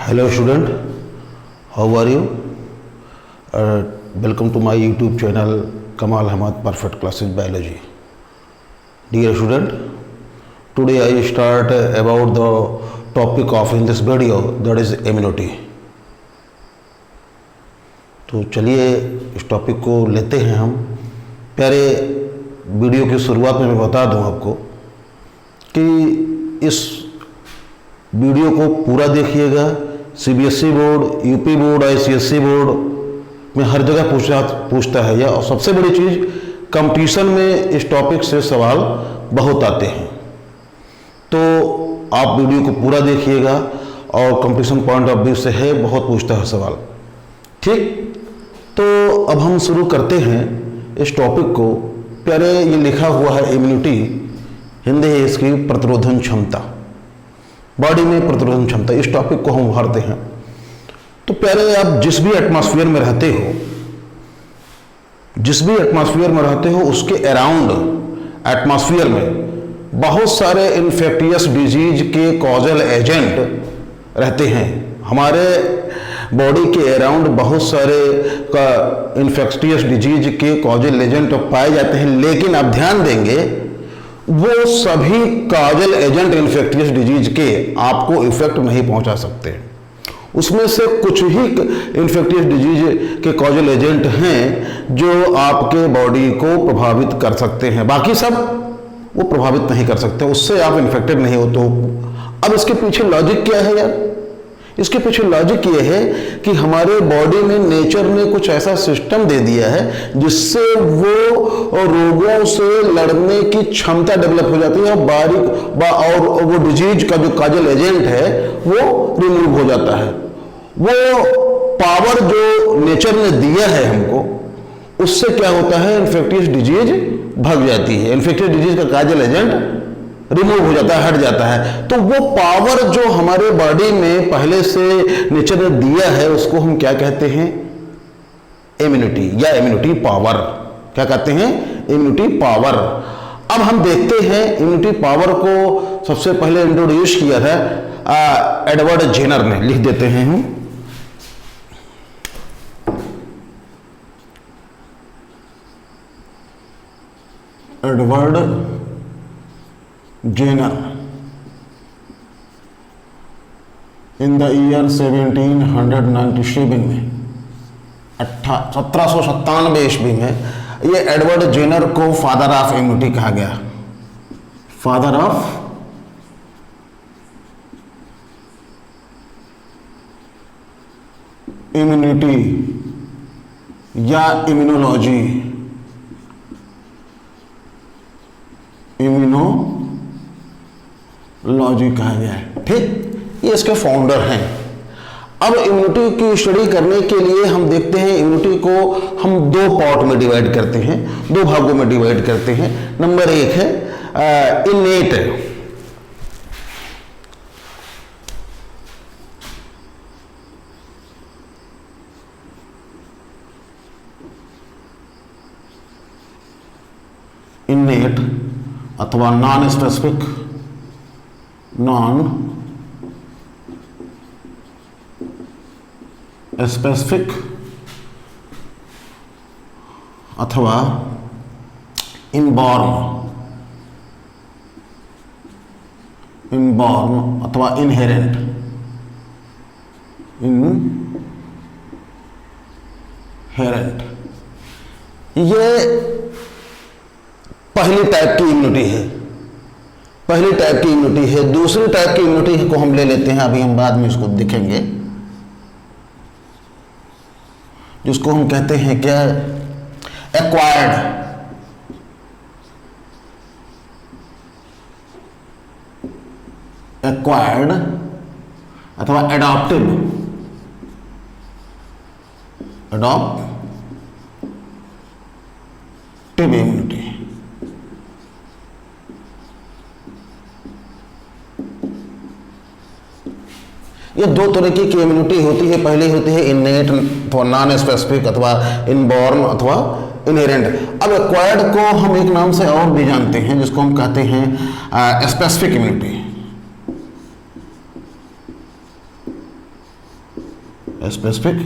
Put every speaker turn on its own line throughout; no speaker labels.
Hello student, how are you? Welcome to my YouTube channel Kamal Ahmad Perfect Classes Biology. Dear student, today I start about the topic of in this video, that is immunity. तो चलिए इस topic को लेते हैं हम। प्यारे video की शुरुआत में मैं बता दूं आपको कि इस वीडियो को पूरा देखिएगा। CBSE board, UP board, ICSE board में हर जगह पूछता है यह। और सबसे बड़ी चीज़, कंपटीशन में इस टॉपिक से सवाल बहुत आते हैं, तो आप वीडियो को पूरा देखिएगा और कंपटीशन पॉइंट ऑफ व्यू से है, बहुत पूछता है सवाल। ठीक, तो अब हम शुरू करते हैं इस टॉपिक को। प्यारे, ये लिखा हुआ है इम्यूनिटी, हिंदी है इसकी प्रतिरोधन क्षमता, बॉडी में प्रतिरोधन क्षमता। इस टॉपिक को हम उभारते हैं। तो प्यारे, आप जिस भी एटमॉस्फेयर में रहते हो, जिस भी एटमॉस्फेयर में रहते हो, उसके अराउंड एटमॉस्फेयर में बहुत सारे इन्फेक्टियस डिजीज के कॉजल एजेंट रहते हैं। हमारे बॉडी के अराउंड बहुत सारे इन्फेक्टियस डिजीज के कॉजल एजेंट पाए जाते हैं, लेकिन आप ध्यान देंगे वो सभी कॉजल एजेंट इन्फेक्टियस डिजीज के आपको इफेक्ट नहीं पहुंचा सकते। उसमें से कुछ ही इन्फेक्टियस डिजीज के कॉजल एजेंट हैं जो आपके बॉडी को प्रभावित कर सकते हैं, बाकी सब वो प्रभावित नहीं कर सकते, उससे आप इन्फेक्टेड नहीं हो। तो अब इसके पीछे लॉजिक क्या है यार? इसके पीछे लॉजिक ये है कि हमारे बॉडी में नेचर ने कुछ ऐसा सिस्टम दे दिया है जिससे वो रोगों से लड़ने की क्षमता डेवलप हो जाती है और वो डिजीज का जो कॉजल एजेंट है वो रिमूव हो जाता है। वो पावर जो नेचर ने दिया है हमको, उससे क्या होता है, इन्फेक्टियस डिजीज भाग जाती है, इन्फेक्टियस डिजीज का कॉजल एजेंट रिमूव हो जाता है, हट जाता है। तो वो पावर जो हमारे बॉडी में पहले से नेचर ने दिया है, उसको हम क्या कहते हैं? इम्यूनिटी या इम्यूनिटी पावर। क्या कहते हैं? Immunity power. अब हम देखते हैं इम्यूनिटी पावर को सबसे पहले इंट्रोड्यूस किया था एडवर्ड जेनर ने। लिख देते हैं हम, Edward Jenner in the year 1797 में, 1797 ईस्वी में, ये एडवर्ड जेनर को फादर ऑफ इम्यूनिटी कहा गया। फादर ऑफ इम्यूनिटी या इम्यूनोलॉजी, इम्यूनोलॉजी कहा गया है। ठीक, ये इसके फाउंडर हैं। अब इम्यूनिटी की स्टडी करने के लिए हम देखते हैं इम्यूनिटी को हम दो पार्ट में डिवाइड करते हैं, दो भागों में डिवाइड करते हैं। नंबर एक है इनेट, इनेट अथवा नॉन स्पेसिफिक, नॉन स्पेसिफिक अथवा इनबॉर्न, इनबॉर्न अथवा इनहेरेंट, इनहेरेंट। ये पहली टाइप की इम्यूनिटी है, पहली टाइप की इम्यूनिटी है। दूसरी टाइप की इम्यूनिटी को हम ले लेते हैं, अभी हम बाद में इसको देखेंगे, जिसको हम कहते हैं क्या? एक्वायर्ड, एक्वायर्ड अथवा एडॉप्टिव, एडॉप्टिव इम्यूनिटी। ये दो तरह की इम्यूनिटी होती है। पहली होती है इनेट अथवा नॉन स्पेसिफिक अथवा इनबॉर्न अथवा इनहेरेंट। अब एक्वायर्ड को हम एक नाम से और भी जानते हैं, जिसको हम कहते हैं स्पेसिफिक इम्यूनिटी। Specific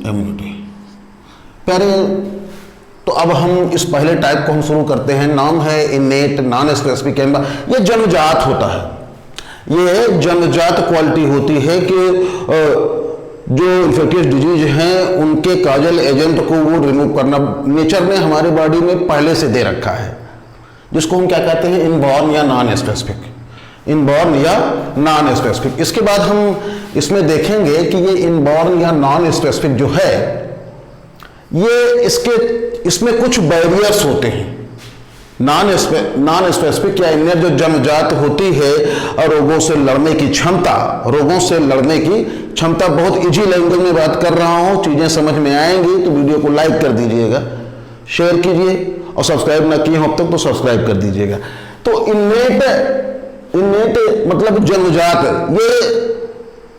immunity. पहले तो अब हम इस पहले टाइप को हम शुरू करते हैं। नाम है इनेट नॉन स्पेसिफिक। ये जन्मजात होता है, ये जन्मजात क्वालिटी होती है कि जो इन्फेक्टियस डिजीज हैं उनके काजल एजेंट को वो रिमूव करना नेचर ने हमारी बॉडी में पहले से दे रखा है, जिसको हम क्या कहते हैं इनबॉर्न या नॉन स्पेसिफिक, इनबॉर्न या नॉन स्पेसिफिक। इसके बाद हम इसमें देखेंगे कि ये इनबॉर्न या नॉन स्पेसिफिक जो है ये इसमें कुछ बैरियर्स होते हैं। नॉन स्पेसिफिक या इनर जो जन्मजात होती है और रोगों से लड़ने की क्षमता, रोगों से लड़ने की क्षमता, बहुत इजी लैंग्वेज में बात कर रहा हूं, चीजें समझ में आएंगी तो वीडियो को लाइक कर दीजिएगा, शेयर कीजिए और सब्सक्राइब ना किए हो अब तक तो सब्सक्राइब कर दीजिएगा। तो इनेट मतलब जन्मजात, ये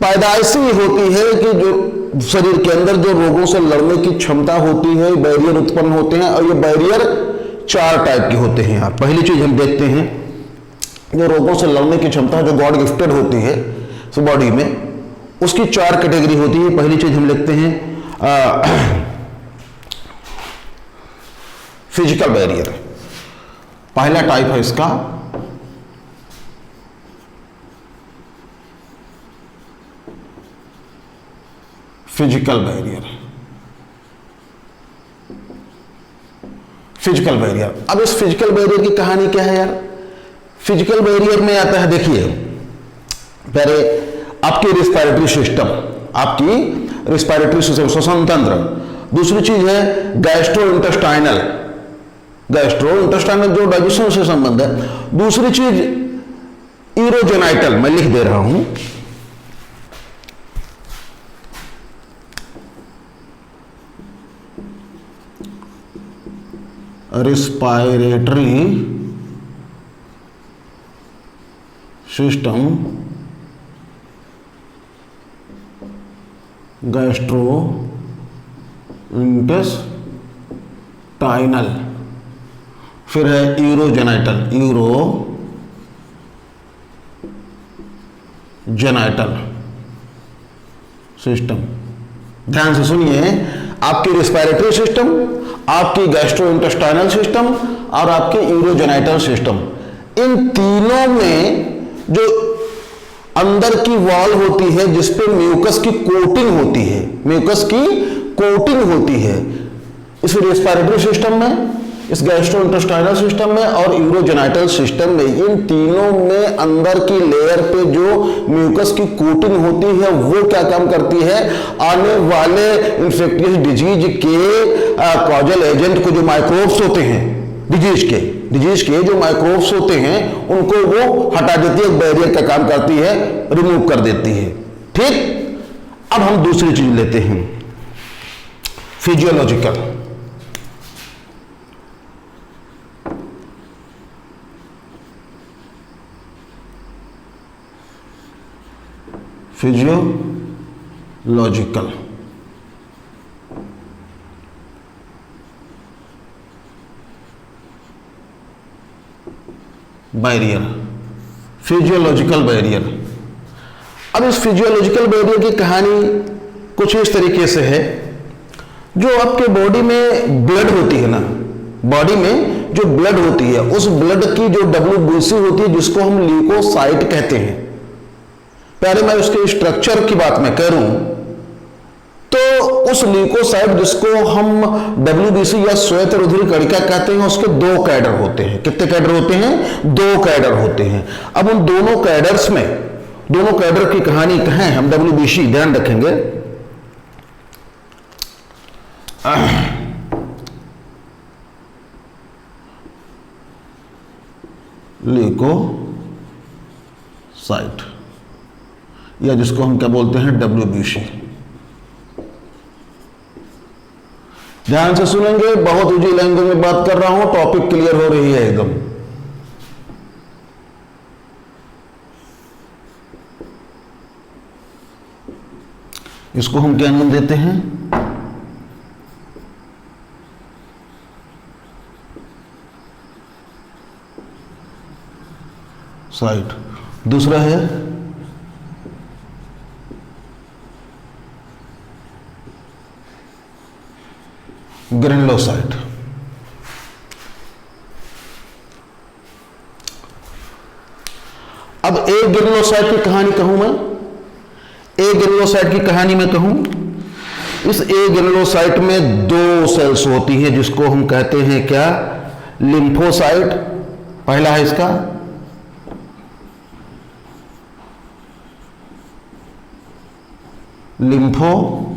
पैदाइशी होती है कि जो शरीर के अंदर जो रोगों से लड़ने की क्षमता होती है, बैरियर उत्पन्न होते हैं और ये बैरियर 4 टाइप के होते हैं। यहाँ पहली चीज हम देखते हैं जो रोगों से लड़ने की क्षमता जो गॉड गिफ्टेड होती है बॉडी में, उसकी 4 कैटेगरी होती है। पहली चीज हम लिखते हैं फिजिकल बैरियर। पहला टाइप है इसका फिजिकल बैरियर। फिजिकल बैरियर, अब इस फिजिकल बैरियर की कहानी क्या है यार। फिजिकल बैरियर में आता है, देखिए पहले आपकी रिस्पायरेटरी सिस्टम, आपकी रिस्पायरेटरी सिस्टम श्वसन तंत्र। दूसरी चीज है गैस्ट्रो इंटेस्टाइनल जो डाइजेशन से संबंध है। दूसरी चीज यूरोजेनाइटल, मैं लिख दे रहा हूं, रिस्पायरेटरी सिस्टम, गैस्ट्रो इंटेस्टाइनल, फिर है यूरोजेनाइटल सिस्टम। ध्यान से सुनिए, आपकी रिस्पायरेटरी सिस्टम, आपकी गैस्ट्रो इंटेस्टाइनल सिस्टम और आपके यूरोजेनाइटल सिस्टम, इन तीनों में जो अंदर की वॉल होती है जिसपे म्यूकस की कोटिंग होती है, इस रिस्पायरेटरी सिस्टम में, इस गैस्ट्रो इंटेस्टाइनल सिस्टम में और यूरोजेनाइटल सिस्टम में, इन तीनों में अंदर की लेयर पे जो म्यूकस की कोटिंग होती है वो क्या काम करती है, आने वाले इन्फेक्टियस डिजीज के कॉजल एजेंट को, जो माइक्रोब्स होते हैं डिजीज के जो माइक्रोब्स होते हैं उनको वो हटा देती है, बैरियर का काम करती है, रिमूव कर देती है। ठीक, अब हम दूसरी चीज लेते हैं physiological. Physiological barrier, physiological barrier. अब इस फिजियोलॉजिकल बैरियर की कहानी कुछ इस तरीके से है, जो आपके बॉडी में ब्लड होती है ना, बॉडी में जो ब्लड होती है, उस ब्लड की जो WBC होती है जिसको हम ल्यूकोसाइट कहते हैं। पहले मैं उसके स्ट्रक्चर की बात मैं करूं तो उस ल्यूकोसाइट जिसको हम WBC या श्वेत रुधिर कणिका कहते हैं, उसके 2 कैडर होते हैं। कितने कैडर होते हैं? 2 कैडर होते हैं। अब उन दोनों कैडर्स में, दोनों कैडर की कहानी कहें हम WBC, ध्यान रखेंगे, ल्यूकोसाइट या जिसको हम क्या बोलते हैं WBC। ध्यान से सुनेंगे, बहुत ईजी लैंग्वेज में बात कर रहा हूं, टॉपिक क्लियर हो रही है एकदम। इसको हम क्या नाम देते हैं? साइट। दूसरा है ग्रेनुलोसाइट। अब ए ग्रेनुलोसाइट की कहानी कहूं मैं, ए ग्रेनुलोसाइट की कहानी में कहूं, इस ए ग्रेनुलोसाइट में दो सेल्स होती हैं जिसको हम कहते हैं क्या, लिम्फोसाइट। पहला है इसका लिम्फोसाइट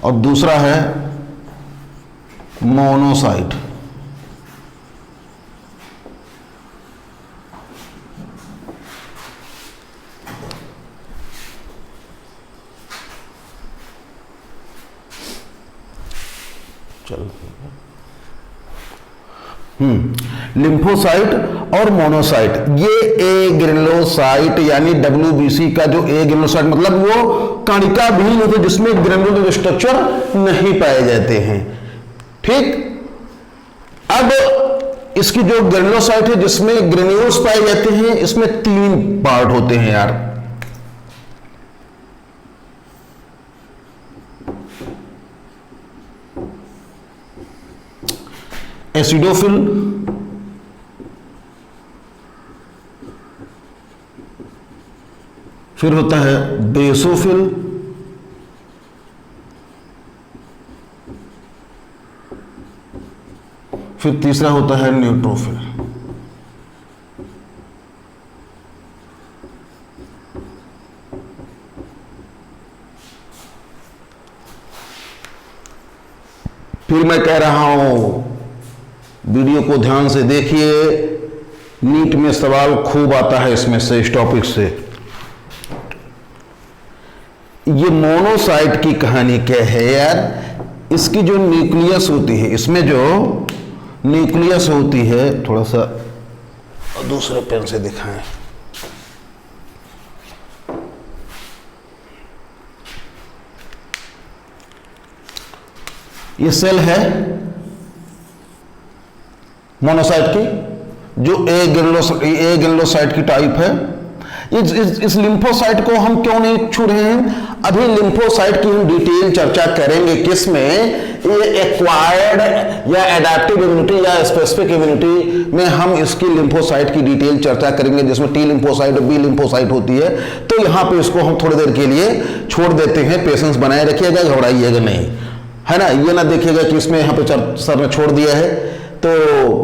और दूसरा है मोनोसाइट। चलो लिम्फोसाइट और मोनोसाइट, ये ए ग्रेनुलोसाइट यानी WBC का जो ए ग्रेनुलोसाइट मतलब वो कणिका विहीन होते हैं जिसमें ग्रेनुलर स्ट्रक्चर नहीं पाए जाते हैं। ठीक, अब इसकी जो ग्रेनुलोसाइट है जिसमें ग्रेन्यूल्स पाए जाते हैं, इसमें 3 पार्ट होते हैं यार। एसिडोफिल, फिर होता है बेसोफिल, फिर तीसरा होता है न्यूट्रोफिल। फिर मैं कह रहा हूं, वीडियो को ध्यान से देखिए, नीट में सवाल खूब आता है इसमें से, इस टॉपिक से। ये मोनोसाइट की कहानी क्या है यार, इसकी जो न्यूक्लियस होती है, इसमें जो न्यूक्लियस होती है, थोड़ा सा दूसरे पेन से दिखाएं, ये सेल है मोनोसाइट की, जो ए ग्रेनुलोसाइट की टाइप है। इस लिम्फोसाइट को हम क्यों नहीं छू रहे हैं, अभी लिम्फोसाइट की हम डिटेल चर्चा करेंगे, किसमें, ये एक्वायर्ड या एडेप्टिव इम्यूनिटी या स्पेसिफिक इम्यूनिटी में हम इसकी लिम्फोसाइट की डिटेल चर्चा करेंगे, जिसमें टी लिम्फोसाइट और बी लिम्फोसाइट होती है। तो यहां पे इसको हम थोड़ी देर के लिए छोड़ देते हैं, पेशेंस बनाए रखिएगा, घबराइएगा नहीं, है ना। ये ना देखिएगा कि इसमें यहाँ पे सर ने छोड़ दिया है तो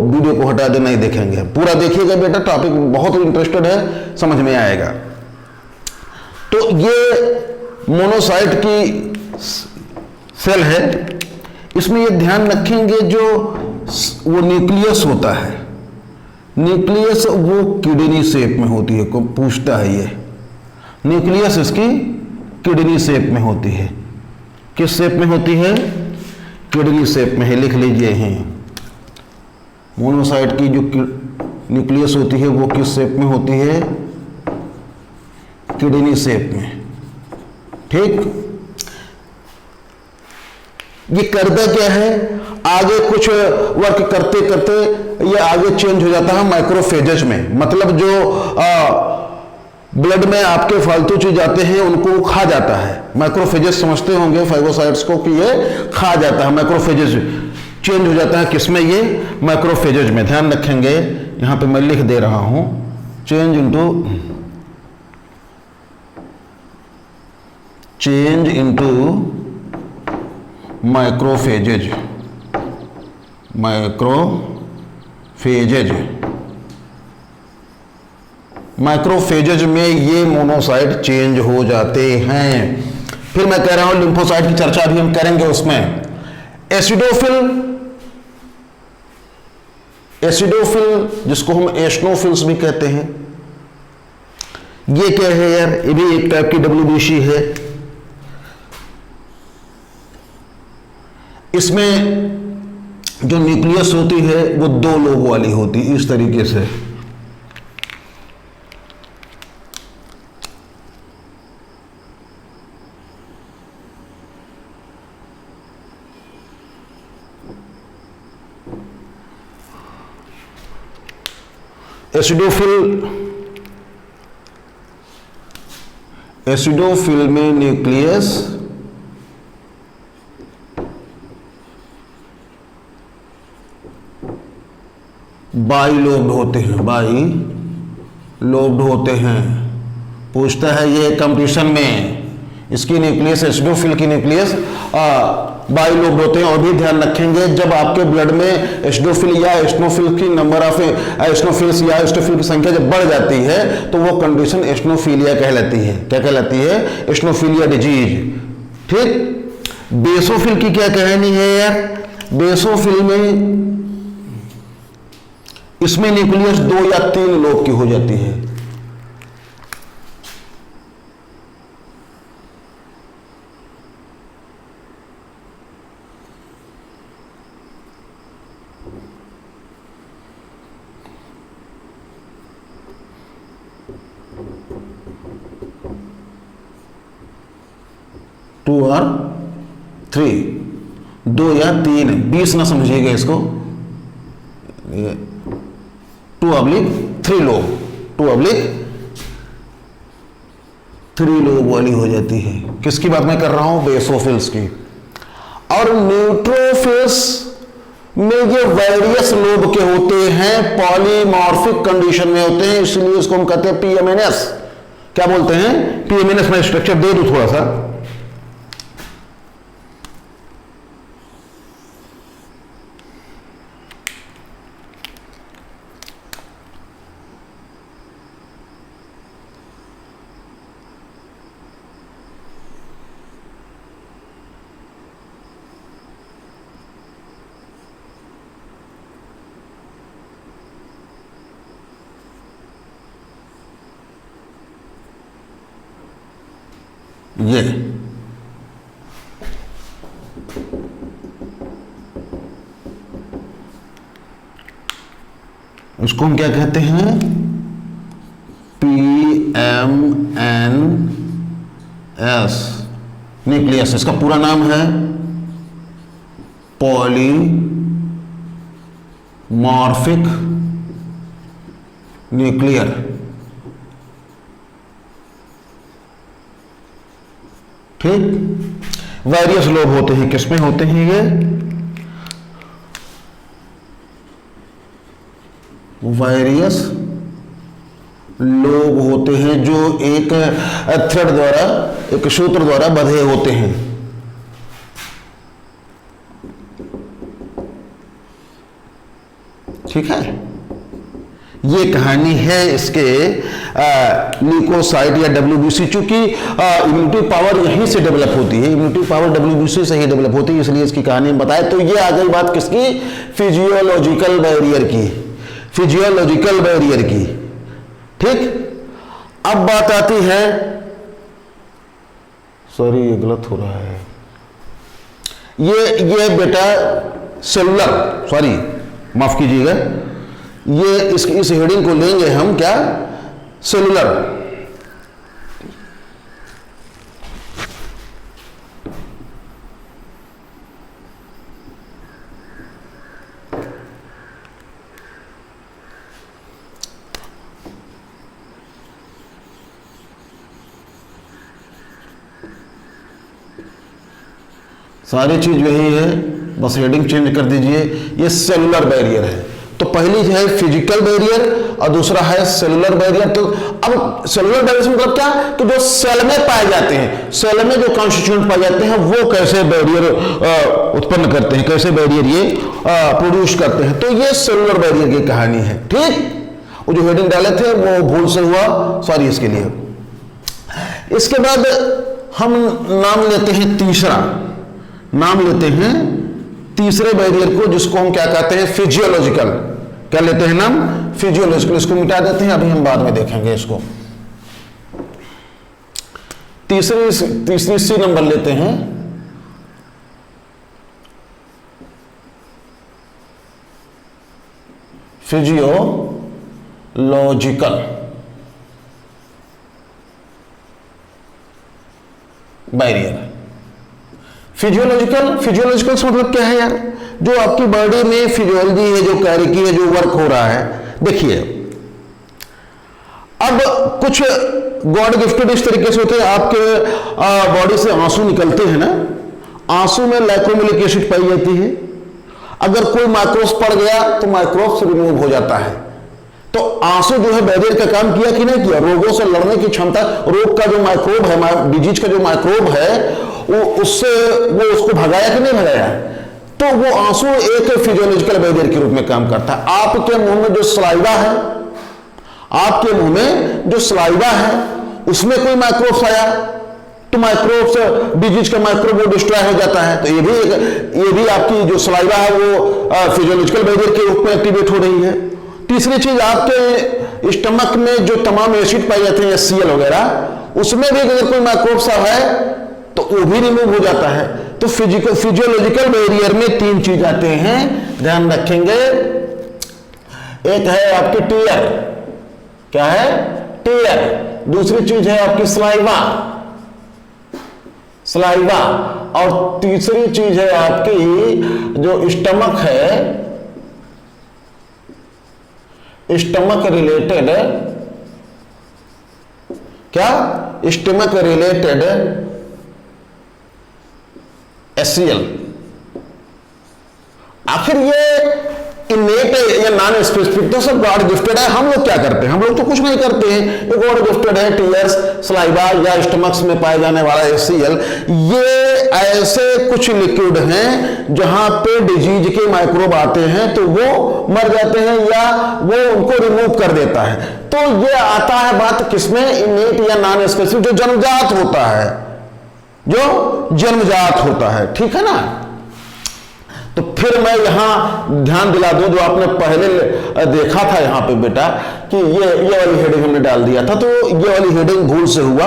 वीडियो को हटा दे, नहीं देखेंगे, पूरा देखिएगा बेटा, टॉपिक बहुत इंटरेस्टेड है, समझ में आएगा। तो ये मोनोसाइट की सेल है, इसमें ये ध्यान रखेंगे जो वो न्यूक्लियस होता है, न्यूक्लियस वो किडनी शेप में होती है, को पूछता है ये, न्यूक्लियस इसकी किडनी शेप में होती है। किस शेप में होती है, किडनी शेप में है, लिख लीजिए हैं। मोनोसाइट की जो न्यूक्लियस होती है वो किस शेप में होती है, किडनी शेप में। ठीक, ये करता क्या है, आगे कुछ वर्क करते करते ये आगे चेंज हो जाता है माइक्रोफेजेज में, मतलब जो ब्लड में आपके फालतू चीज आते हैं उनको खा जाता है। माइक्रोफेजेज समझते होंगे फाइगोसाइट्स को कि ये खा जाता है, माइक्रोफेजेज चेंज हो जाता है किसमें, ये माइक्रोफेजेज में। ध्यान रखेंगे, यहां पे मैं लिख दे रहा हूं, चेंज इनटू माइक्रोफेजेज, माइक्रोफेजेज में ये मोनोसाइट चेंज हो जाते हैं। फिर मैं कह रहा हूं लिम्फोसाइट की चर्चा भी हम करेंगे उसमें। एसिडोफिल जिसको हम एशनोफिल्स भी कहते हैं, ये क्या है यार, ये भी एक टाइप की WBC है। इसमें जो न्यूक्लियस होती है वो 2 लोग वाली होती है, इस तरीके से। एसिडोफिल में न्यूक्लियस बाइलोब्ड होते हैं, बाइलोब्ड होते हैं। पूछता है ये कंपटीशन में, इसकी न्यूक्लियस, एसिडोफिल की न्यूक्लियस बाइलोब्ड होते हैं। और भी ध्यान रखेंगे, जब आपके ब्लड में एसिडोफिल या एसिनोफिल की नंबर ऑफ एसिनोफिल्स या एसिडोफिल की संख्या जब बढ़ जाती है तो वो कंडीशन एसिनोफिलिया कहलाती है। क्या कहलाती है? एसिनोफिलिया डिजीज। ठीक। बेसोफिल की क्या कहानी है यार? बेसोफिल में इसमें न्यूक्लियस 2 या 3 लोब की हो जाती है। टू और 3, 2 या 3, 20 ना समझिएगा इसको। 2/3 लोब, 2/3 लोब वाली हो जाती है। किसकी बात मैं कर रहा हूं? बेसोफिल्स की। और न्यूट्रोफिल्स में ये वेरियस लोब के होते हैं, पॉलीमॉर्फिक कंडीशन में होते हैं, इसलिए इसको हम कहते हैं पीएमएनएस। क्या बोलते हैं? पीएमएनएस। मैं स्ट्रक्चर दे दूं थोड़ा सा। ये इसको हम क्या कहते हैं? PMNS nucleus. इसका पूरा नाम है पॉलीमॉर्फिक न्यूक्लियर। ठीक। वेरियस लोब होते हैं। किसमें होते हैं ये? वेरियस लोब होते हैं जो एक थ्रेड द्वारा, एक सूत्र द्वारा बंधे होते हैं। ठीक है। ये कहानी है इसके ल्यूकोसाइट या डब्ल्यूबीसी। चूंकि इम्यूनिटी पावर यहीं से डेवलप होती है, इम्यूनिटी पावर डब्ल्यूबीसी से ही डेवलप होती है, इसलिए इसकी कहानी बताए। तो ये आ गई बात किसकी? फिजियोलॉजिकल बैरियर की, फिजियोलॉजिकल बैरियर की। ठीक। अब बात आती है, सॉरी ये गलत हो रहा है, ये बेटा सेलुलर, सॉरी माफ कीजिएगा, ये इस हेडिंग को लेंगे हम क्या? सेलुलर। सारी चीज वही है, बस हेडिंग चेंज कर दीजिए। ये सेलुलर बैरियर है। तो पहली है फिजिकल बैरियर और दूसरा है सेलुलर बैरियर। तो अब सेलुलर बैरियर मतलब क्या? कि जो सेल में पाए जाते हैं, सेल में जो कॉन्स्टिट्यूएंट पाए जाते हैं वो कैसे बैरियर उत्पन्न करते हैं, कैसे बैरियर ये प्रोड्यूस करते हैं। तो ये सेलुलर बैरियर की कहानी है। ठीक। वो जो हेडिंग डाले थे वो भूल से हुआ, सॉरी इसके लिए। इसके बाद हम नाम लेते हैं तीसरा, नाम लेते हैं तीसरे बैरियर को, जिसको हम क्या कहते हैं? फिजियोलॉजिकल। क्या लेते हैं नाम? फिजियोलॉजिकल। इसको मिटा देते हैं, अभी हम बाद में देखेंगे इसको। तीसरी सी नंबर लेते हैं फिजियोलॉजिकल बैरियर। फिजियोलॉजिकल मतलब क्या है यार? जो आपकी बॉडी में फिजियोलॉजी है, जो कैरी की है, जो वर्क हो रहा है। देखिए अब कुछ गॉड गिफ्टेड इस तरीके से होते हैं, आपके बॉडी से आंसू निकलते हैं ना, आंसू में लैकोमेलिक एसिड पाई जाती है। अगर कोई माइक्रोब्स पड़ गया तो माइक्रोब्स रिमूव हो जाता है। तो आंसू जो है बैरियर का काम किया कि नहीं किया? रोगों से लड़ने की क्षमता, रोग का जो माइक्रोब है, डिजीज का जो माइक्रोब है, वो उससे वो उसको भगाया कि नहीं भगाया? तो वो आंसू एक फिजियोलॉजिकल बैरियर के रूप में काम करता है। आपके मुंह में जो सलाइवा है, आपके मुंह में जो सलाइवा है, उसमें कोई माइक्रोब्स आया तो माइक्रोब्स, डिजीज का माइक्रोब वो डिस्ट्रॉय हो जाता है। तो ये भी आपकी जो सलाइवा है वो फिजियोलॉजिकल बैरियर के रूप में एक्टिवेट हो रही है। तीसरी चीज, आपके स्टमक में जो तमाम एसिड पाए जाते हैं, HCl वगैरह, उसमें भी अगर कोई माइक्रोब्स है तो वो भी रिमूव हो जाता है। तो फिजियोलॉजिकल बैरियर में तीन चीज आते हैं, ध्यान रखेंगे। एक है आपकी टीयर, क्या है? टीयर। दूसरी चीज है आपकी सलाइवा, सलाइवा। और तीसरी चीज है आपकी जो स्टमक है, स्टमक रिलेटेड, क्या? Stomach related HCl। आखिर ये इनेट या नॉन स्पेसिफिक तो सब गॉड गिफ्टेड है। हम लोग क्या करते हैं? हम लोग तो कुछ नहीं करते हैं। ये गॉड गिफ्टेड है, टीयर्स, सलाइवा या स्टमक्स में पाए जाने वाला HCl। ये ऐसे कुछ लिक्विड हैं जहां पे डिजीज के माइक्रोब आते हैं तो वो मर जाते हैं या वो उनको रिमूव कर देता है। तो ये आता है बात किसमें? इनेट या नॉन स्पेसिफिक, जो जन्मजात होता है, जो जन्मजात होता है, ठीक है ना। तो फिर मैं यहां ध्यान दिला दूं, जो आपने पहले देखा था यहां पे बेटा कि ये वाली हेडिंग हमने डाल दिया था, तो ये वाली हेडिंग भूल से हुआ,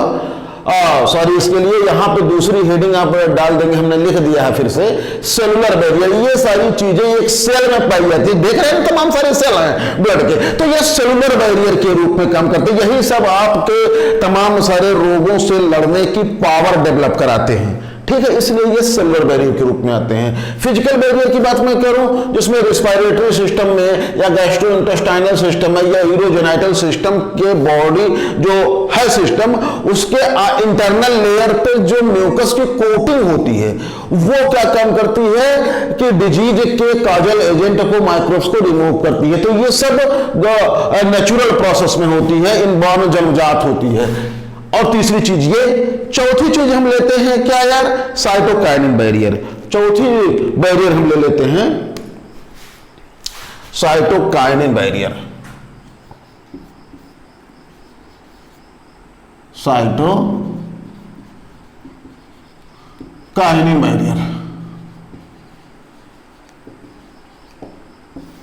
सॉरी। इसके लिए यहां पे दूसरी हेडिंग आप डाल देंगे, हमने लिख दिया है फिर से, सेलुलर बैरियर। ये सारी चीजें एक सेल में पाई जाती है, देख रहे हैं तमाम सारे सेल हैं ब्लड के, तो ये सेलुलर बैरियर के रूप में काम करते हैं। यही सब आपके तमाम सारे रोगों से लड़ने की पावर डेवलप कराते हैं, ठीक है। इसलिए ये सेलुलर बैरियर के रूप में आते हैं। फिजिकल बैरियर की बात मैं करूं, जिसमें रिस्पायरेटरी सिस्टम में या गैस्ट्रोइंटेस्टाइनल सिस्टम में या यूरोजेनाइटल सिस्टम के बॉडी जो है सिस्टम, उसके इंटरनल लेयर पे जो म्यूकस की कोटिंग होती है, वो क्या काम करती है कि डिजीज के काजल एजेंट को, माइक्रोब्स को रिमूव करती है। तो ये सब नेचुरल प्रोसेस में होती है, इनबॉर्न, जन्मजात होती है। और तीसरी चीज ये, चौथी चीज हम लेते हैं क्या यार? Cytokinin barrier. चौथी बैरियर हम ले लेते हैं साइटोकाइनिन बैरियर। Cytokinin barrier.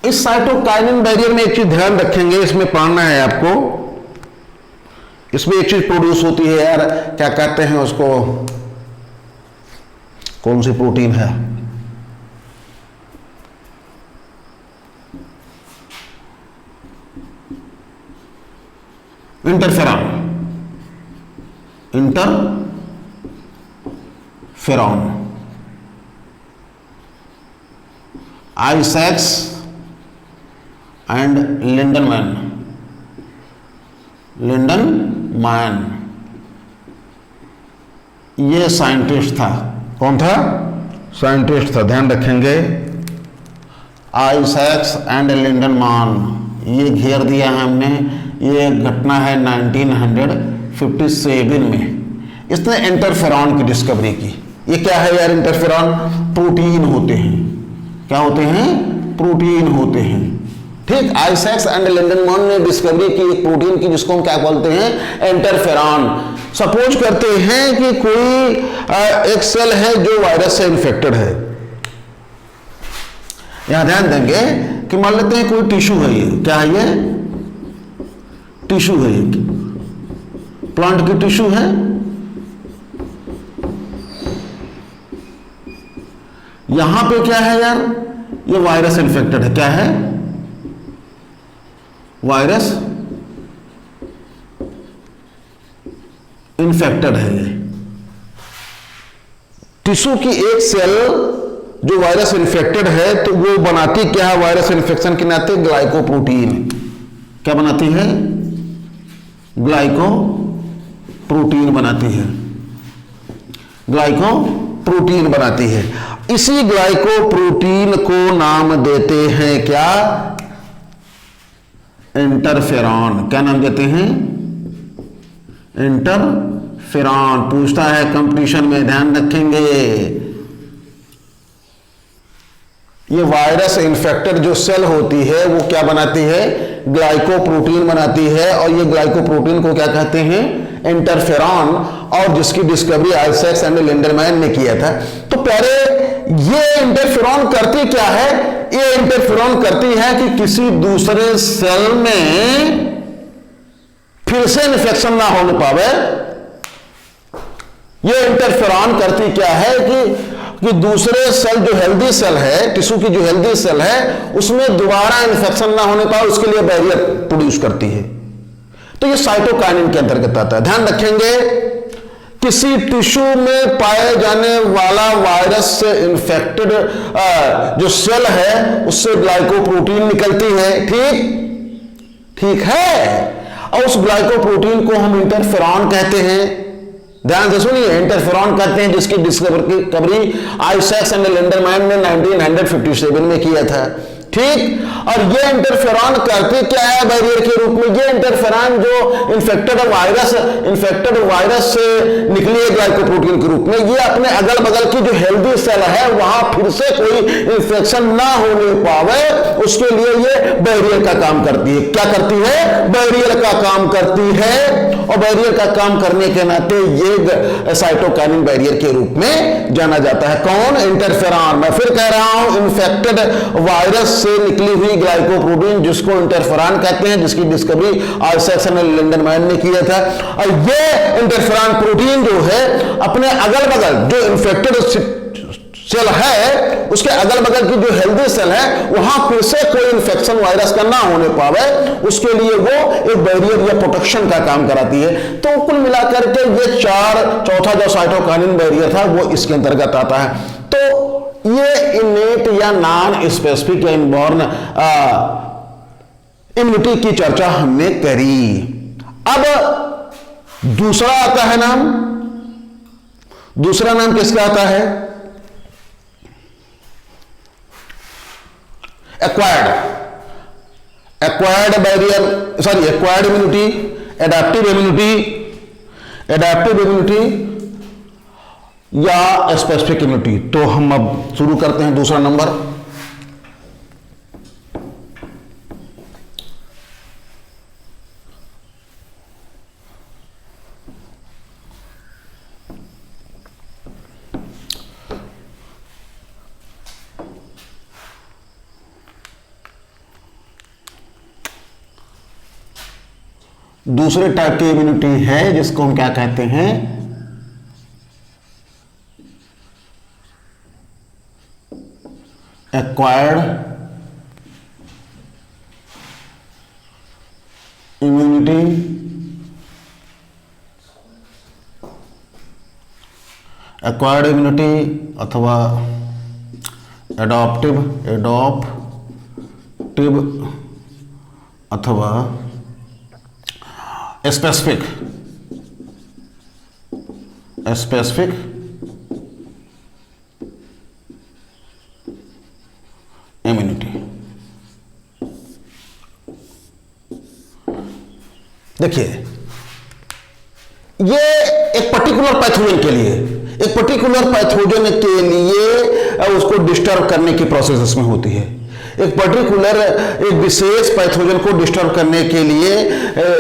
इस साइटोकाइनिन बैरियर में एक चीज ध्यान रखेंगे, इसमें पढ़ना है आपको। इसमें एक चीज प्रोड्यूस होती है यार, क्या कहते हैं उसको, कौन सी प्रोटीन है? Interferon. Interferon, Isaacs and Lindenmann. Lindenmann ये साइंटिस्ट था। कौन था? साइंटिस्ट था, ध्यान रखेंगे। आइजैक्स एंड लिंडनमैन, ये घेर दिया है हमने। ये घटना है 1957 में। इसने इंटरफेरॉन की डिस्कवरी की। ये क्या है यार? इंटरफेरॉन प्रोटीन होते हैं। क्या होते हैं? प्रोटीन होते हैं, ठीक। आइजैक्स एंड लिंडनमैन ने डिस्कवरी की एक प्रोटीन की, जिसको हम क्या बोलते हैं? इंटरफेरॉन। सपोज करते हैं कि कोई एक सेल है जो वायरस से इन्फेक्टेड है। यहां ध्यान देंगे कि मान लेते हैं कोई टिश्यू है, ये क्या है? ये टिश्यू है, ये प्लांट की टिश्यू है। यहां पे क्या है यार? ये वायरस इन्फेक्टेड है। क्या है? वायरस इन्फेक्टेड है। ये टिश्यू की एक सेल जो वायरस इन्फेक्टेड है, तो वो बनाती क्या है वायरस इन्फेक्शन के नाते? ग्लाइकोप्रोटीन। क्या बनाती है? ग्लाइकोप्रोटीन बनाती है, ग्लाइकोप्रोटीन बनाती है। इसी ग्लाइकोप्रोटीन को नाम देते हैं क्या? इंटरफेरॉन। क्या नाम देते हैं? इंटरफेरॉन। पूछता है कंपटीशन में, ध्यान रखेंगे। ये वायरस इन्फेक्टेड जो सेल होती है वो क्या बनाती है? ग्लाइकोप्रोटीन बनाती है। और ये ग्लाइकोप्रोटीन को क्या कहते हैं? इंटरफेरॉन। और जिसकी डिस्कवरी आइजैक्स एंड लिंडरमैन ने किया था। तो प्यारे, ये इंटरफेरॉन करती क्या है? ये इंटरफेरॉन करती है कि किसी दूसरे सेल में फिर से इन्फेक्शन ना होने पावे। ये इंटरफेरॉन करती क्या है कि दूसरे सेल, जो हेल्दी सेल है, टिश्यू की जो हेल्दी सेल है, उसमें दोबारा इन्फेक्शन ना होने पाए, उसके लिए बैरियर प्रोड्यूस करती है। तो ये साइटोकाइनिन के अंतर्गत आता है। ध्यान रखेंगे, किसी टिश्यू में पाए जाने वाला वायरस से इन्फेक्टेड जो सेल है उससे ग्लाइकोप्रोटीन निकलती है। ठीक है। और उस ग्लाइकोप्रोटीन को हम इंटरफेरॉन कहते हैं। ध्यान से सुनिए, इंटरफेरॉन कहते हैं, जिसकी डिस्कवरी आइजैक्स एंड लिंडरमैन ने 1957 में किया था। ठीक। और ये इंटरफेरॉन करते क्या है बैरियर के रूप में? ये इंटरफेरॉन जो इन्फेक्टेड वायरस से निकली है ग्लाइकोप्रोटीन के रूप में, ये अपने अगल बगल की जो हेल्दी सेल है वहां फिर से कोई इंफेक्शन ना होने पावे, उसके लिए ये बैरियर का काम करती है। क्या करती है? बैरियर का काम करती है। और बैरियर का काम करने के नाते ये साइटोकाइनिन बैरियर के रूप में जाना जाता है। कौन? इंटरफेरॉन। मैं फिर कह रहा हूं, इन्फेक्टेड वायरस से निकली हुई ग्लाइकोप्रोटीन, जिसको इंटरफेरॉन कहते हैं, जिसकी डिस्कवरी आइजैक्स एंड लिंडरमैन ने किया था। और ये इंटरफेरॉन प्रोटीन जो है अपने अगल बगल जो इन्फेक्टेड सेल है, उसके अगल बगल की जो हेल्दी सेल है, वहां फिर से कोई इन्फेक्शन वायरस का ना होने पावे, उसके लिए वो एक बैरियर या प्रोटेक्शन का काम कराती है। तो कुल मिलाकर के ये चौथा जो साइटोकाइनिन बैरियर था वो इसके अंतर्गत आता है। तो ये इनेट या नॉन स्पेसिफिक या इनबॉर्न इम्यूनिटी की चर्चा हमने करी। अब दूसरा आता है नाम, दूसरा नाम किसका आता है? एक्वायर्ड इम्यूनिटी, एडेप्टिव इम्यूनिटी या स्पेसिफिक इम्यूनिटी। तो हम अब शुरू करते हैं दूसरा नंबर। दूसरे टाइप की इम्यूनिटी है जिसको हम क्या कहते हैं? एक्वायर्ड इम्यूनिटी अथवा एडॉप्टिव अथवा स्पेसिफिक इम्यूनिटी। देखिए, ये एक पर्टिकुलर पैथोजन के लिए उसको डिस्टर्ब करने की प्रोसेस इसमें होती है। एक विशेष पैथोजन को डिस्टर्ब करने के लिए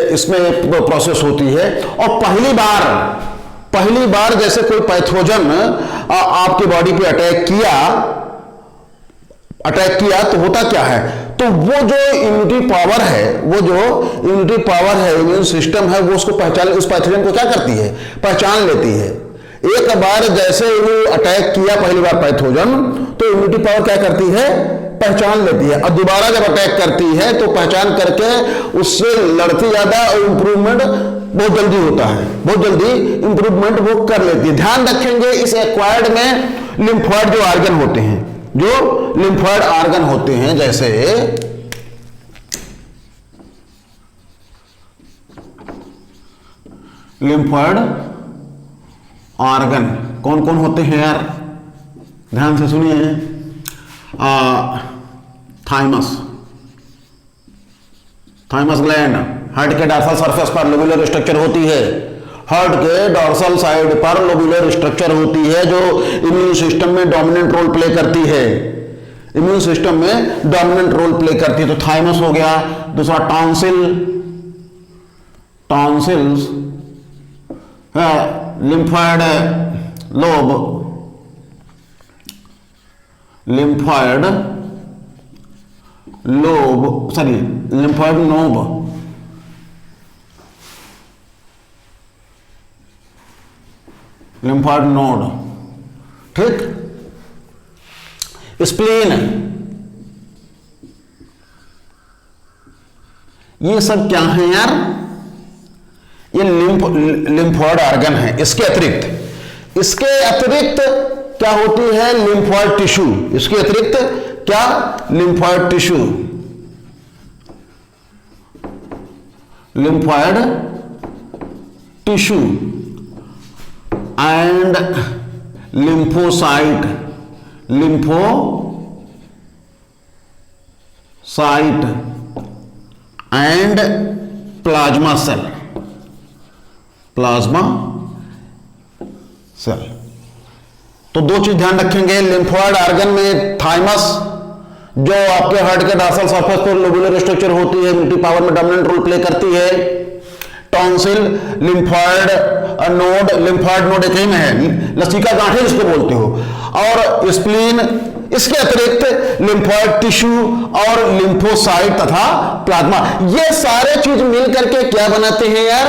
इसमें प्रोसेस होती है। और पहली बार जैसे कोई पैथोजन आपकी बॉडी पे अटैक किया तो होता क्या है? तो वो जो इम्यूनिटी पावर है, इम्यून सिस्टम है, वो उसको उस पैथोजन को क्या करती है? पहचान लेती है। एक बार जैसे वो अटैक किया पहली बार पैथोजन, तो इम्यूनिटी पावर क्या करती है? पहचान लेती है। और दोबारा जब अटैक करती है तो पहचान करके उससे लड़ती ज्यादा और इंप्रूवमेंट बहुत जल्दी होता है, बहुत जल्दी इंप्रूवमेंट वो कर लेती है। ध्यान रखेंगे, इस एक्वायर्ड में लिम्फॉइड जो आर्गन होते हैं, जैसे लिम्फॉइड ऑर्गन कौन कौन होते हैं यार, ध्यान से सुनिए। थाइमस, थाइमस ग्लैंड हार्ट के डॉर्सल सरफेस पर लोबुलर स्ट्रक्चर होती है, हार्ट के डॉर्सल साइड पर लोबुलर स्ट्रक्चर होती है जो इम्यून सिस्टम में डोमिनेंट रोल प्ले करती है, इम्यून सिस्टम में डोमिनेंट रोल प्ले करती है। तो थाइमस हो गया। दूसरा टॉन्सिल, टॉन्सिल्स है, lymphoid lobe, lymphoid lobe, sorry lymphoid knob, lymphoid node, ठीक। स्प्लीन, ये सब क्या है यार, ये लिम्फॉइड ऑर्गन है। इसके अतिरिक्त क्या होती है, लिम्फॉइड टिश्यू। इसके अतिरिक्त क्या, lymphoid tissue, lymphoid tissue and lymphocyte, lymphocyte and plasma cell, plasma cell. तो दो चीज ध्यान रखेंगे, लिम्फॉइड ऑर्गन में थाइमस जो आपके हार्ट के डॉर्सल सरफेस पर लोबुलर स्ट्रक्चर होती है, इम्यूनिटी पावर में डोमिनेंट रोल प्ले करती है। Tonsil, lymphoid node, lymphoid node एक ही में है, लसीका गांठें जिसको बोलते हो, और स्प्लीन। इसके अतिरिक्त लिम्फॉइड टिश्यू और लिम्फोसाइट तथा प्लाज्मा, ये सारे चीज मिल करके क्या बनाते हैं यार,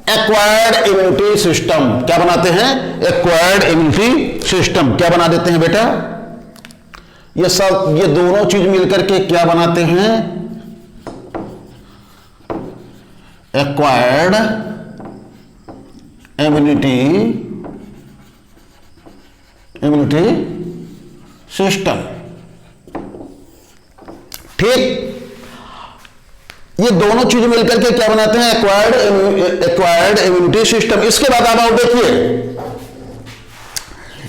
एक्वायर्ड इम्यूनिटी सिस्टम। क्या बनाते हैं, एक्वायर्ड इम्यूनिटी सिस्टम। क्या बना देते हैं बेटा, ये सब, ये दोनों चीज मिलकर के क्या बनाते हैं, एक्वायर्ड इम्यूनिटी सिस्टम, ठीक। ये दोनों चीज मिलकर के क्या बनाते हैं, एक्वायर्ड इम्यूनिटी सिस्टम। इसके बाद आप देखिए,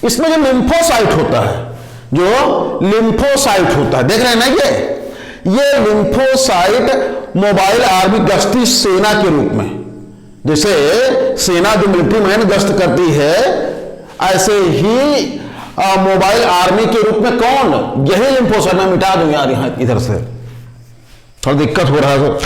इसमें जो लिम्फोसाइट होता है, जो लिम्फोसाइट होता है, देख रहे हैं ना, ये लिम्फोसाइट मोबाइल आर्मी गश्ती सेना के रूप में, जैसे सेना जो मिलिट्री मैन गश्त करती है, ऐसे ही मोबाइल आर्मी के रूप में कौन, यही लिम्फोसाइट। मैं मिटा दूं यार यहां इधर से, थोड़ा दिक्कत हो रहा है।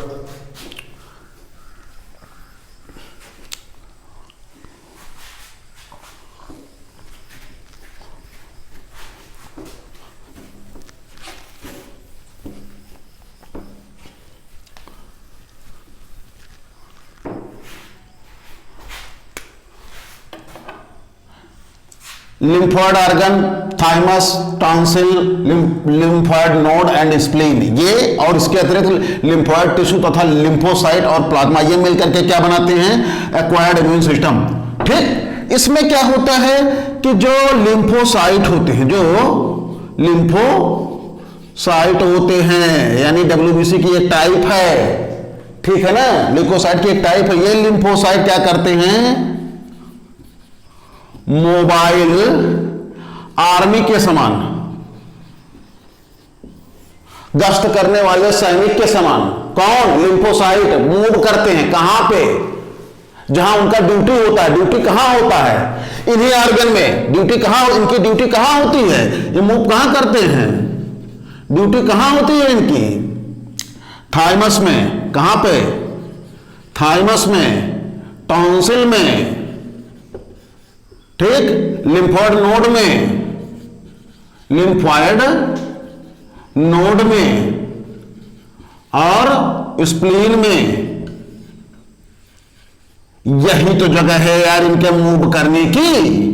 Lymphoid organ, thymus, tonsil, lymphoid node and spleen, ये और इसके अतिरिक्त लिम्फॉइड टिश्यू तथा लिम्फोसाइट और प्लाज्मा, ये मिलकर के क्या बनाते हैं, एक्वायर्ड इम्यून सिस्टम, ठीक। इसमें क्या होता है कि जो लिम्फोसाइट होते हैं, जो लिम्फोसाइट होते हैं, यानी WBC की एक टाइप है, ठीक है ना, ल्यूकोसाइट की एक टाइप है। ये लिम्फोसाइट क्या करते हैं, मोबाइल आर्मी के समान, गश्त करने वाले सैनिक के समान, कौन, लिम्फोसाइट मूव करते हैं। कहां पे, जहां उनका ड्यूटी होता है। ड्यूटी कहां होता है, इन्हीं ऑर्गन में। ड्यूटी कहां, इनकी ड्यूटी कहां होती है, ये मूव कहां करते हैं, ड्यूटी कहां होती है इनकी, थाइमस में। कहां पे, थाइमस में, टॉन्सिल में, ठीक, लिम्फॉइड नोड में, लिम्फॉइड नोड में और स्प्लीन में। यही तो जगह है यार इनके मूव करने की।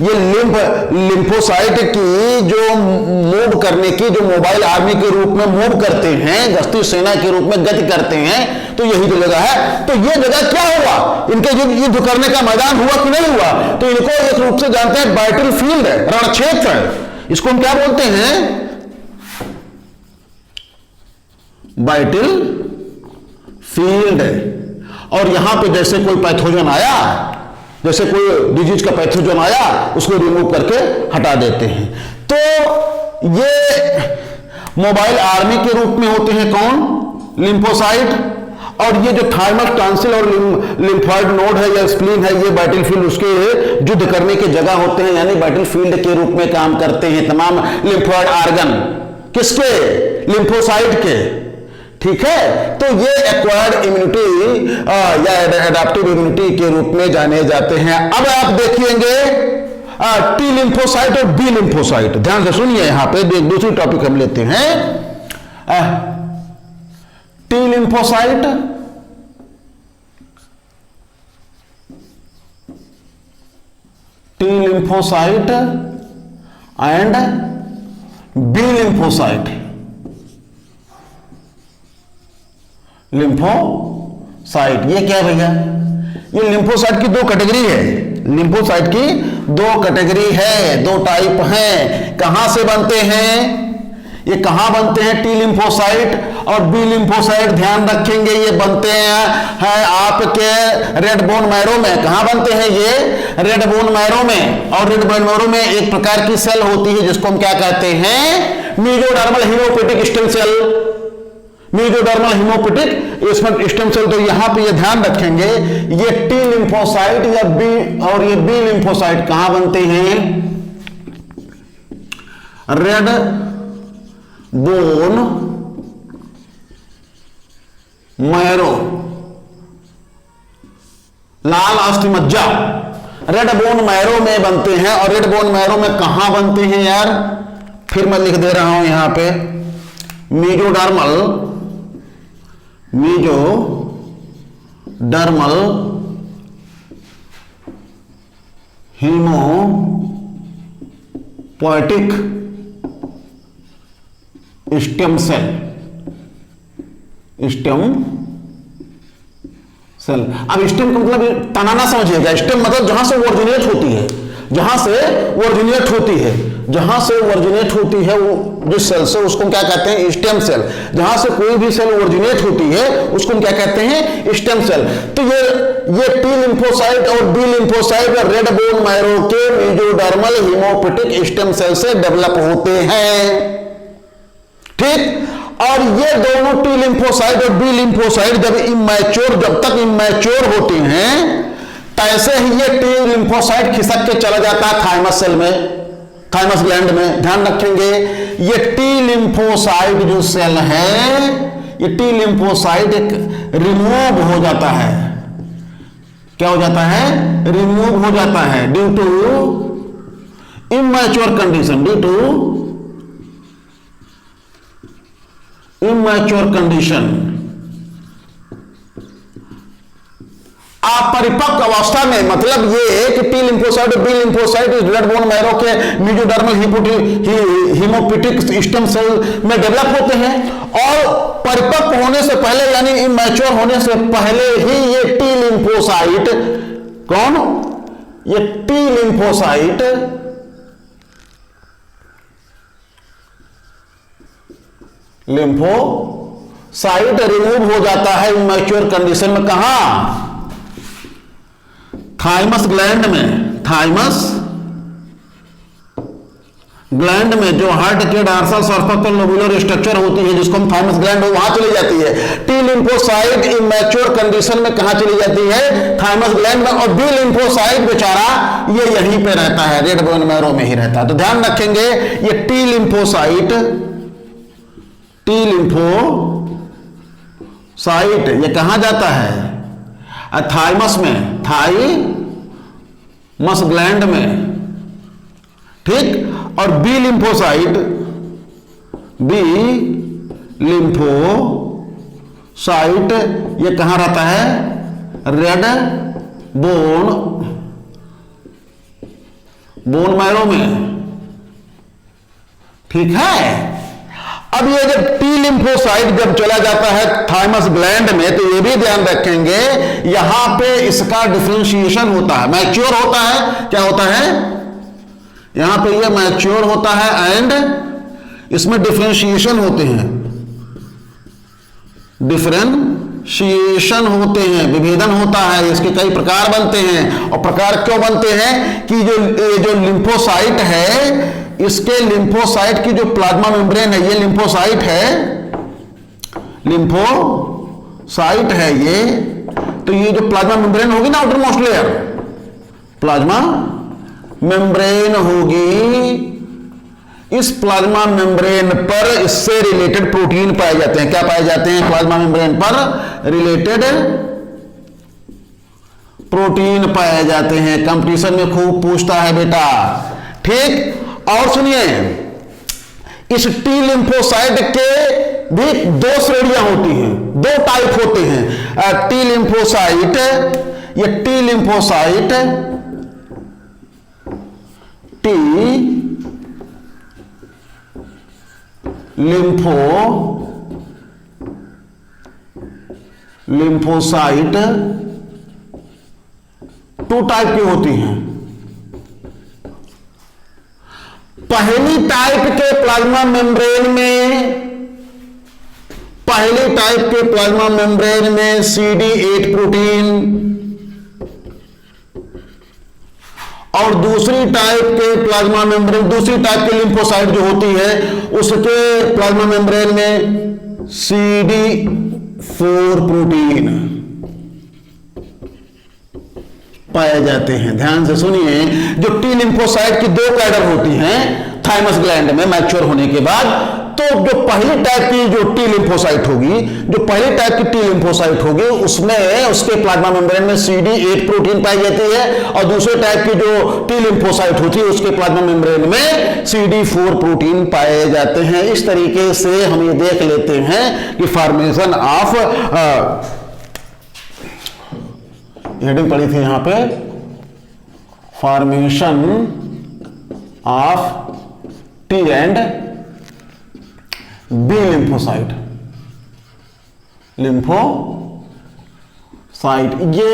ये लिम्फोसाइट की जो मूव करने की, जो मोबाइल आर्मी के रूप में मूव करते हैं, गश्ती सेना के रूप में गति करते हैं, तो यही तो जगह है। तो ये जगह क्या हुआ, इनके युद्ध करने का मैदान हुआ कि नहीं हुआ, तो इनको एक रूप से जानते हैं बैटल फील्ड है, रणक्षेत्र है। इसको हम क्या बोलते हैं, बैटल फील्ड। और यहां पे जैसे कोई पैथोजन आया, जैसे कोई डिजीज का पैथोजन आया, उसको रिमूव करके हटा देते हैं। तो ये मोबाइल आर्मी के रूप में होते हैं कौन? लिम्फोसाइट। और ये जो थाइमस, टॉन्सिल और लिम्फॉइड नोड है या स्प्लीन है, ये बैटलफील्ड उसके युद्ध करने की जगह होते हैं, यानी बैटलफील्ड के रूप में काम करते हैं तमाम लिम्फॉइड ऑर्गन। किसके? लिम्फोसाइट के। ठीक है, तो ये एक्वायर्ड इम्यूनिटी या एडाप्टिव इम्यूनिटी के रूप में जाने जाते हैं। अब आप देखिएंगे टी लिम्फोसाइट और बी लिम्फोसाइट, ध्यान से सुनिए। यहां पे एक दूसरी टॉपिक हम लेते हैं, T lymphocyte and B lymphocyte. Lymphocyte ये क्या है भैया? ये लिम्फोसाइट की दो कैटेगरी है। लिम्फोसाइट की दो कैटेगरी है, दो टाइप हैं। कहां से बनते हैं ये? कहां बनते हैं? टी लिम्फोसाइट और बी लिम्फोसाइट। ध्यान रखेंगे ये बनते हैं आपके रेड बोन मैरो में। कहां बनते हैं ये? रेड बोन मैरो में। और रेड बोन मैरो में एक प्रकार की सेल होती है जिसको हम क्या कहते हैं? Mesodermal haemopoietic stem cell. Mesodermal haemopoietic इसमें स्टेम सेल। तो यहां पे ये ध्यान रखेंगे, ये टी लिम्फोसाइट या बी और ये बी लिम्फोसाइट कहां बनते हैं? रेड बोन मैरो, लाल अस्थिमज्जा, रेड बोन मैरो में बनते हैं। और रेड बोन मैरो में कहां बनते हैं यार? फिर मैं लिख दे रहा हूं यहां पे, मेसोडर्मल हेमोपोएटिक स्टेम सेल। अब स्टेम का मतलब तनाना समझिएगा। स्टेम मतलब जहां से ओरिजिनेट होती है, जहां से ओरिजिनेट होती है, जहां से ओरिजिनेट होती है वो जिस सेल से, उसको क्या कहते हैं? Stem cell. जहां से कोई भी सेल ओरिजिनेट होती है उसको क्या कहते हैं? Stem cell. तो ये टी लिम्फोसाइट और B lymphocyte red bone marrow के मेसोडर्मल हेमोपोएटिक स्टेम सेल से डेवलप होते हैं। ठीक, और ये दोनों टी लिम्फोसाइट और बी लिम्फोसाइट जब तक इमैच्योर होते हैं, तैसे ही ये टी लिम्फोसाइट खिसक के चला जाता है थाइमस सेल में, थाइमस ग्लैंड में। ध्यान रखेंगे, ये टी लिम्फोसाइट जो सेल है, ये टी लिम्फोसाइट एक रिमूव हो जाता है। क्या हो जाता है? रिमूव हो जाता है due to immature condition. Due to immature condition, अपरिपक्व अवस्था में। मतलब ये कि टी लिम्फोसाइट और B lymphocyte red bone marrow के मेसोडर्मल हेमोपोएटिक स्टेम सेल में डेवलप होते हैं, और परिपक्व होने से पहले यानी इमैच्योर होने से पहले ही ये टी लिम्फोसाइट, कौन? ये टी लिम्फोसाइट रिमूव हो जाता है इमैच्योर कंडीशन में। कहां? थाइमस ग्लैंड में। थाइमस ग्लैंड में जो हार्ट के डॉर्सल सर्फेस पर लोबुलर स्ट्रक्चर होती है, जिसको हम थाइमस ग्लैंड, वहां चली जाती है। टी लिम्फोसाइट इमैच्योर कंडीशन में कहां चली जाती है? थाइमस ग्लैंड में। और बी लिम्फोसाइट बेचारा ये यहीं पे रहता है, रेड बोन मैरो में ही रहता है। तो ध्यान रखेंगे, ये टी लिम्फोसाइट ये कहां जाता है? थाइमस में, थाइमस ग्लैंड में। ठीक, और बी लिम्फोसाइट ये कहां रहता है? रेड बोन मैरो में। ठीक है, अब ये जब टी लिम्फोसाइट जब चला जाता है थाइमस ग्लैंड में, तो ये भी ध्यान रखेंगे यहां पे इसका डिफरेंशिएशन होता है, मैच्योर होता है। क्या होता है? यहां पे ये मैच्योर होता है एंड इसमें डिफरेंशिएशन होते हैं। डिफरेंशिएशन डिफरेंशिएशन होते हैं, विभेदन होता है, इसके कई प्रकार बनते हैं। और प्रकार क्यों बनते हैं कि जो लिम्फोसाइट है, इसके लिम्फोसाइट की जो प्लाज्मा मेम्ब्रेन है, ये लिम्फोसाइट है ये, तो ये जो प्लाज्मा मेम्ब्रेन होगी ना, outer most layer, plasma membrane होगी, इस प्लाज्मा मेम्ब्रेन पर इससे रिलेटेड प्रोटीन पाए जाते हैं। क्या पाए जाते हैं? प्लाज्मा मेम्ब्रेन पर रिलेटेड प्रोटीन पाए जाते हैं। कंपटीशन में खूब पूछता है बेटा, ठीक। और सुनिए, इस टी लिम्फोसाइट के भी दो श्रेणियां होती हैं, दो टाइप होते हैं। टी लिम्फोसाइट, ये T lymphocyte, T lymphocyte two type की होती हैं। पहली टाइप के प्लाज्मा मेम्ब्रेन में CD8 प्रोटीन, और दूसरी टाइप के लिम्फोसाइट जो होती है, उसके प्लाज्मा मेम्ब्रेन में CD4 प्रोटीन पाए जाते हैं। ध्यान से सुनिए, जो टी लिम्फोसाइट की दो कैडर होती हैं थाइमस ग्लैंड में मैच्योर होने के बाद, तो जो पहली टाइप की जो टी लिम्फोसाइट होगी, उसमें उसके प्लाज्मा मेम्ब्रेन में CD8 प्रोटीन पाई जाती है, और दूसरे टाइप की जो टी लिम्फोसाइट होती है, उसके प्लाज्मा मेम्ब्रेन में CD4 प्रोटीन पाए जाते हैं। इस तरीके से हम ये देख लेते हैं कि फॉर्मेशन ऑफ, हेडिंग पड़ी थी यहां पे, formation of T and B lymphocyte, ये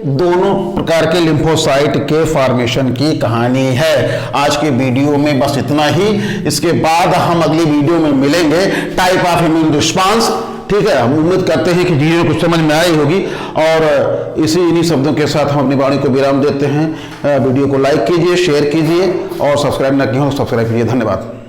दोनों प्रकार के लिम्फोसाइट के फॉर्मेशन की कहानी है। आज के वीडियो में बस इतना ही। इसके बाद हम अगली वीडियो में मिलेंगे, टाइप ऑफ इम्यून रिस्पांस। ठीक है, हम उम्मीद करते हैं कि चीजें कुछ समझ में आई होगी, और इन्हीं शब्दों के साथ हम अपनी वाणी को विराम देते हैं। वीडियो को लाइक कीजिए, शेयर कीजिए, और सब्सक्राइब न किए हो सब्सक्राइब कीजिए। धन्यवाद।